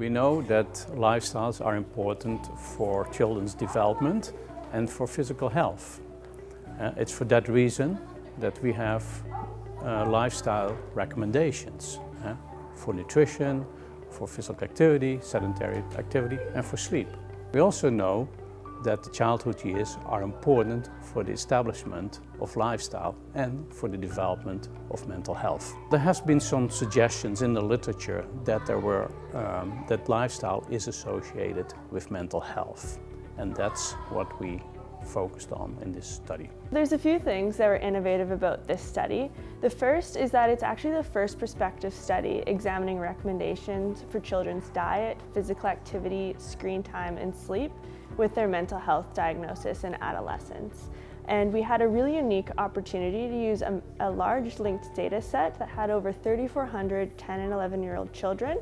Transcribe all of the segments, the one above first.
We know that lifestyles are important for children's development and for physical health. It's for that reason that we have lifestyle recommendations for nutrition, for physical activity, sedentary activity, and for sleep. We also know that the childhood years are important for the establishment of lifestyle and for the development of mental health. There has been some suggestions in the literature that that lifestyle is associated with mental health, and that's what we focused on in this study. There's a few things that were innovative about this study. The first is that it's actually the first prospective study examining recommendations for children's diet, physical activity, screen time, and sleep with their mental health diagnosis in adolescents. And we had a really unique opportunity to use a large linked data set that had over 3,400 10 and 11-year-old children.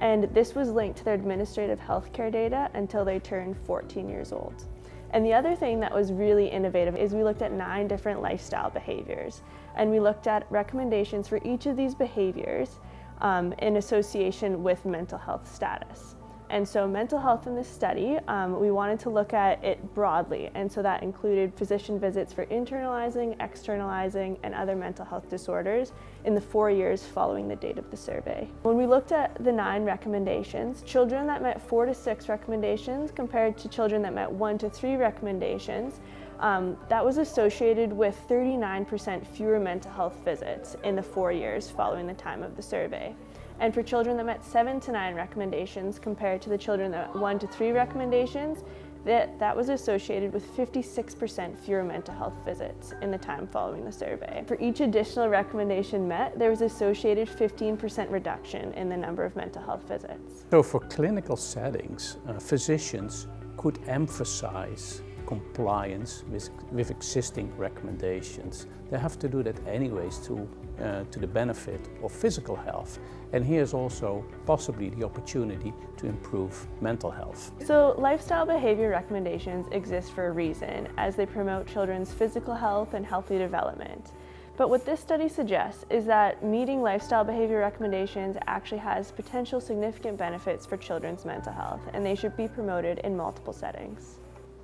And this was linked to their administrative healthcare data until they turned 14 years old. And the other thing that was really innovative is we looked at 9 different lifestyle behaviors. And we looked at recommendations for each of these behaviors in association with mental health status. And so mental health in this study, we wanted to look at it broadly. And so that included physician visits for internalizing, externalizing, and other mental health disorders in the 4 years following the date of the survey. When we looked at the 9 recommendations, children that met 4 to 6 recommendations compared to children that met 1 to 3 recommendations, that was associated with 39% fewer mental health visits in the 4 years following the time of the survey. And for children that met 7 to 9 recommendations compared to the children that met 1 to 3 recommendations, that was associated with 56% fewer mental health visits in the time following the survey. For each additional recommendation met, there was associated 15% reduction in the number of mental health visits. So for clinical settings, physicians could emphasize compliance with existing recommendations. They have to do that anyways to the benefit of physical health. And here's also possibly the opportunity to improve mental health. So lifestyle behavior recommendations exist for a reason, as they promote children's physical health and healthy development. But what this study suggests is that meeting lifestyle behavior recommendations actually has potential significant benefits for children's mental health, and they should be promoted in multiple settings.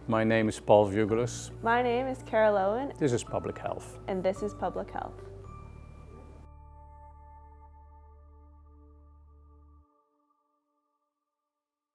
My name is Paul Veugelers. My name is Loewen. This is Public Health. And this is Public Health.